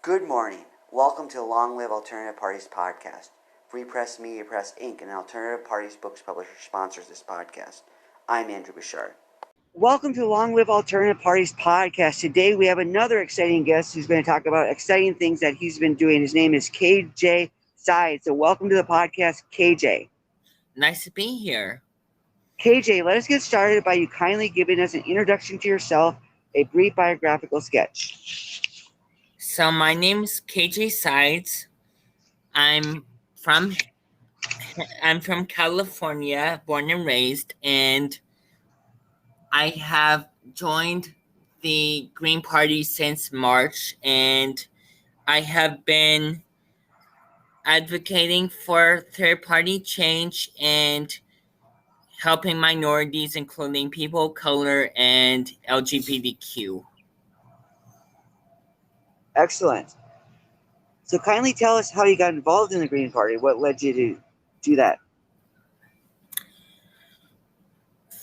Good morning. Welcome to the Long Live Alternative Parties podcast. Free Press Media Press Inc., an alternative parties books publisher, sponsors this podcast. I'm Andrew Bouchard. Welcome to the Long Live Alternative Parties podcast. Today we have another exciting guest who's going to talk about exciting things that he's been doing. His name is KJ Sides. So welcome to the podcast, KJ. Nice to be here. KJ, let us get started by you kindly giving us an introduction to yourself, a brief biographical sketch. So my name's KJ Sides. I'm from California, born and raised, and I have joined the Green Party since March, and I have been advocating for third-party change and helping minorities, including people of color and LGBTQ. Excellent. So kindly tell us how you got involved in the Green Party. What led you to do that?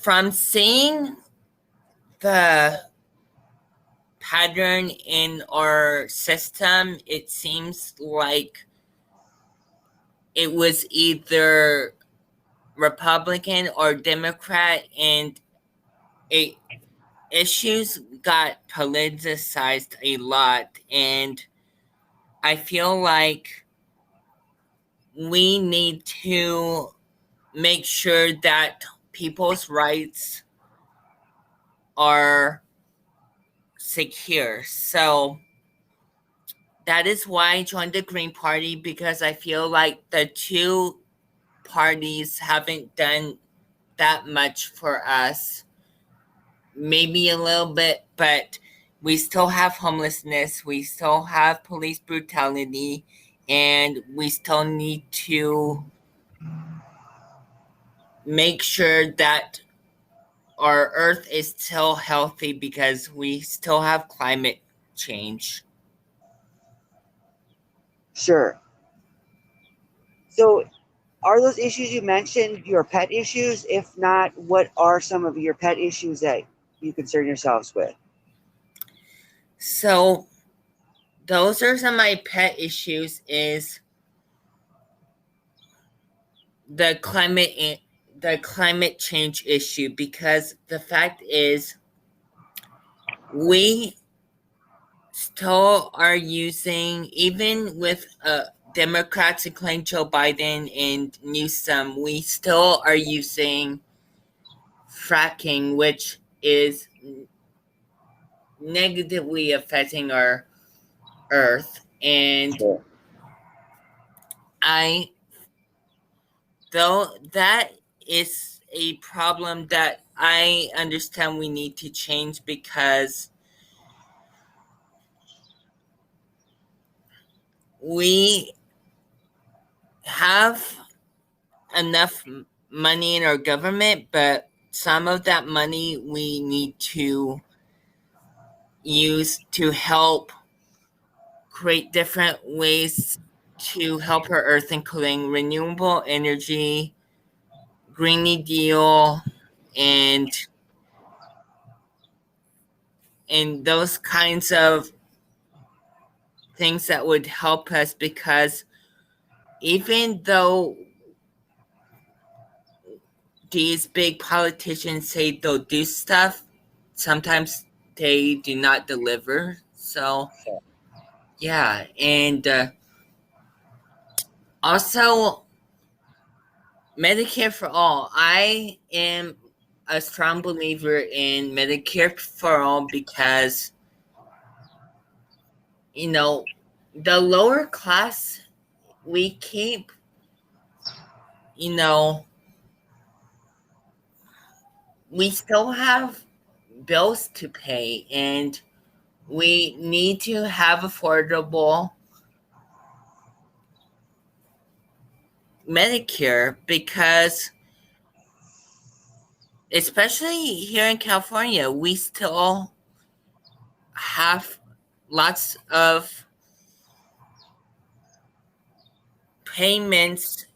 From seeing the pattern in our system, it seems like it was either Republican or Democrat, and issues got politicized a lot, and I feel like we need to make sure that people's rights are secure. So that is why I joined the Green Party, because I feel like the two parties haven't done that much for us. Maybe a little bit, but we still have homelessness, we still have police brutality, and we still need to make sure that our earth is still healthy because we still have climate change. Sure. So, are those issues you mentioned your pet issues? If not, what are some of your pet issues that you concern yourselves with? So those are some of my pet issues, is the climate change issue, because the fact is we still are using, even with Democrats including Joe Biden and Newsom, we still are using fracking, which is negatively affecting our earth. And Sure. though that is a problem that I understand we need to change, because we have enough money in our government, but some of that money we need to use to help create different ways to help our earth, including renewable energy, Green New Deal, and those kinds of things that would help us, because even though these big politicians say they'll do stuff, sometimes they do not deliver. So yeah, and also Medicare for all. I am a strong believer in Medicare for all, because the lower class, we keep we still have bills to pay, and we need to have affordable Medicare, because especially here in California, we still have lots of payments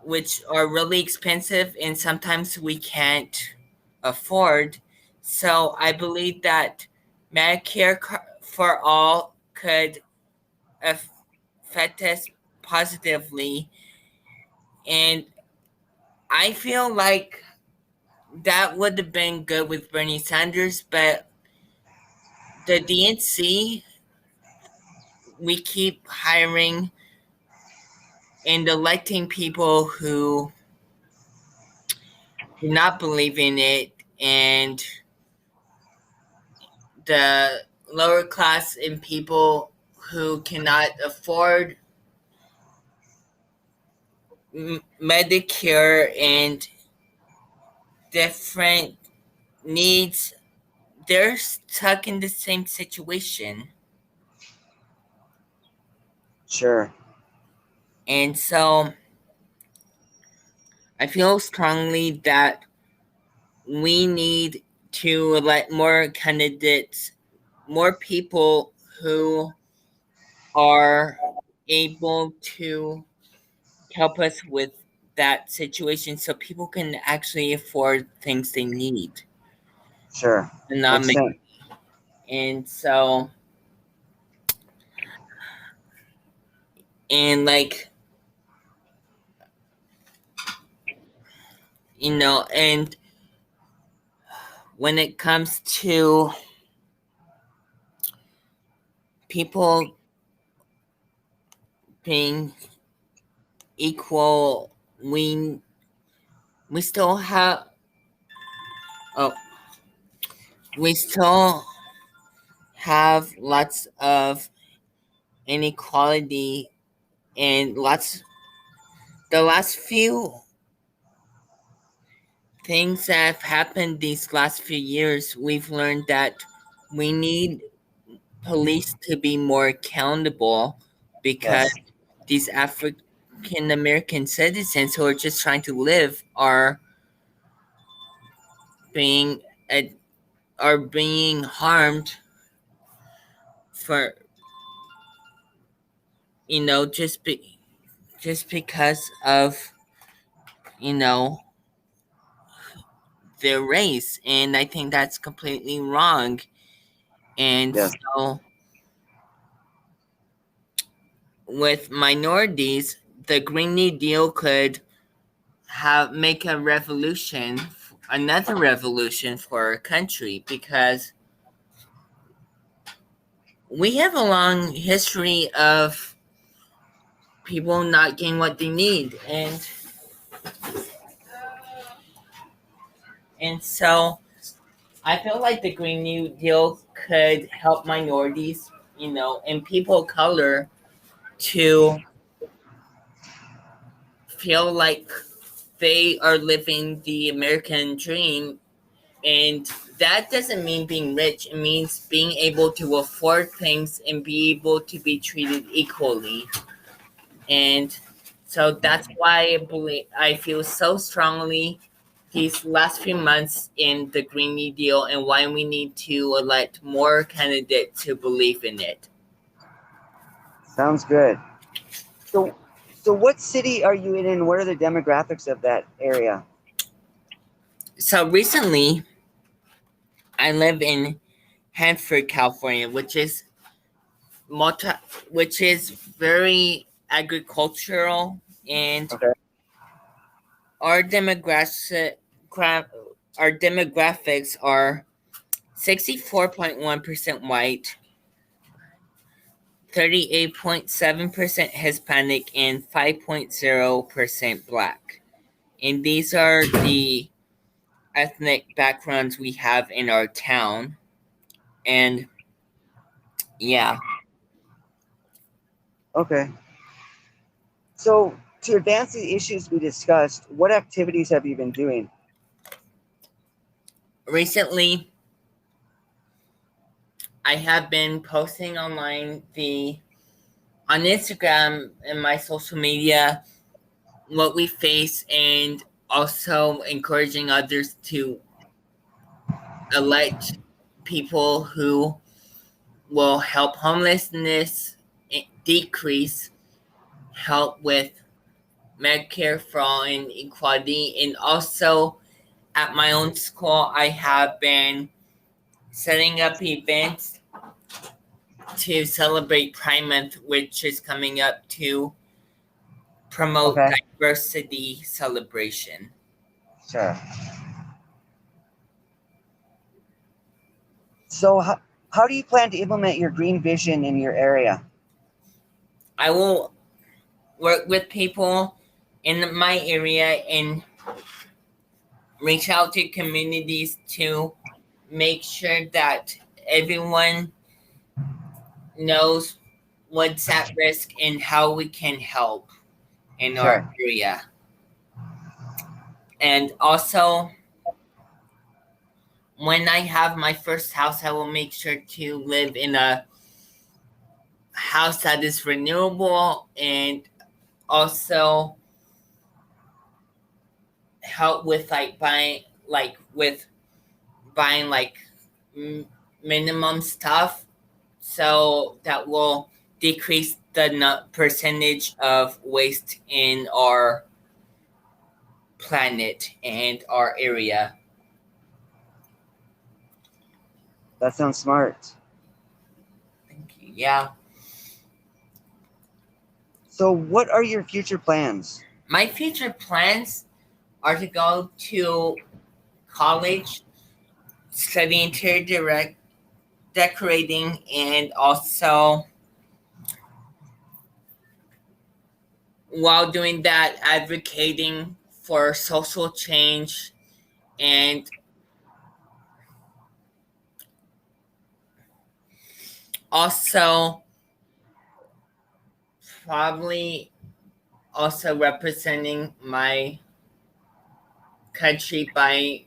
which are really expensive, and sometimes we can't afford. So I believe that Medicare for all could affect us positively. And I feel like that would have been good with Bernie Sanders, but the DNC, we keep hiring and electing people who do not believe in it, and the lower class and people who cannot afford Medicare and different needs, they're stuck in the same situation. Sure. And so I feel strongly that we need to elect more candidates, more people who are able to help us with that situation so people can actually afford things they need Sure. and not Makes make. sense. And so, and like, and when it comes to people being equal, we still have, oh, we still have lots of inequality, and the last few things that have happened these last few years, we've learned that we need police to be more accountable because Yes. these African American citizens who are just trying to live being are being harmed for just because of you know their race, and I think that's completely wrong. And Yes. so with minorities, the Green New Deal could have make a revolution, another revolution for our country, because we have a long history of people not getting what they need, and so I feel like the Green New Deal could help minorities, and people of color to feel like they are living the American dream. And that doesn't mean being rich. It means being able to afford things and be able to be treated equally. And so that's why I feel so strongly these last few months in the Green New Deal, and why we need to elect more candidates who believe in it. Sounds good. So what city are you in, and what are the demographics of that area? So recently, I live in Hanford, California, multi, which is very agricultural, and Okay. our our demographics are 64.1% white, 38.7% Hispanic, and 5.0% Black. And these are the ethnic backgrounds we have in our town. And yeah. Okay. So to advance the issues we discussed, what activities have you been doing? Recently, I have been posting online on Instagram and my social media what we face, and also encouraging others to elect people who will help homelessness decrease, help with Medicare for all and equality. And also at my own school, I have been setting up events to celebrate Pride Month, which is coming up, to promote diversity celebration. Sure. So how do you plan to implement your green vision in your area? I will work with people in my area and reach out to communities to make sure that everyone knows what's at risk and how we can help in our area. And also, when I have my first house, I will make sure to live in a house that is renewable and also help with buying minimum stuff, so that will decrease the percentage of waste in our planet and our area. That sounds smart. Thank you. Yeah. So what are your future plans? My future plans are to go to college, study interior decorating, and also while doing that, advocating for social change and also probably also representing my country by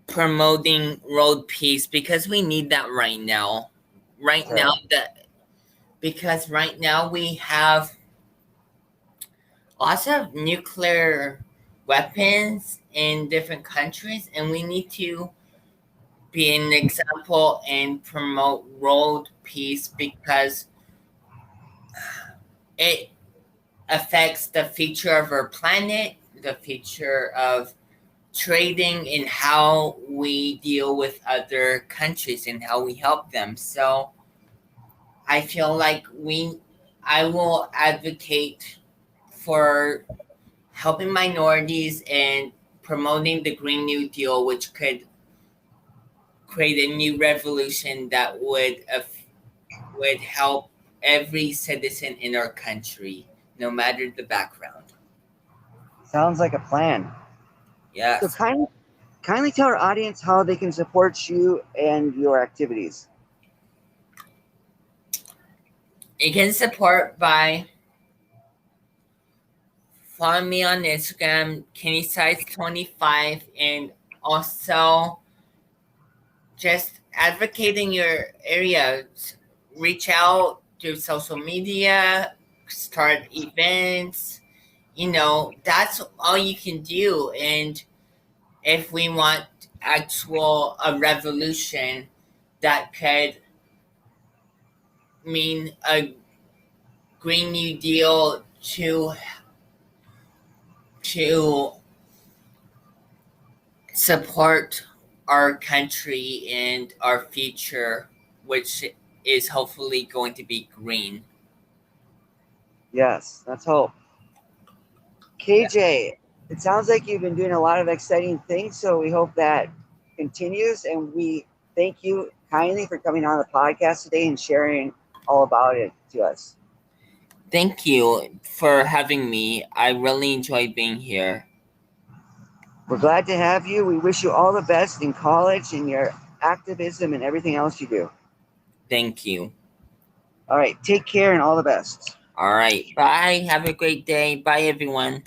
promoting world peace, because we need that right now. Because right now we have lots of nuclear weapons in different countries, and we need to be an example and promote world peace, because it affects the future of our planet, the future of trading, and how we deal with other countries and how we help them. So I feel like I will advocate for helping minorities and promoting the Green New Deal, which could create a new revolution that would help every citizen in our country, no matter the background. Sounds like a plan. Yes. So kindly tell our audience how they can support you and your activities. You can support by following me on Instagram, KennySize25, and also just advocating your area. Reach out to social media, start events. That's all you can do. And if we want a revolution that could mean a Green New Deal to support our country and our future, which is hopefully going to be green. Yes, let's hope. KJ, it sounds like you've been doing a lot of exciting things, so we hope that continues, and we thank you kindly for coming on the podcast today and sharing all about it to us. Thank you for having me. I really enjoyed being here. We're glad to have you. We wish you all the best in college and your activism and everything else you do. Thank you. All right. Take care and all the best. All right. Bye. Have a great day. Bye, everyone.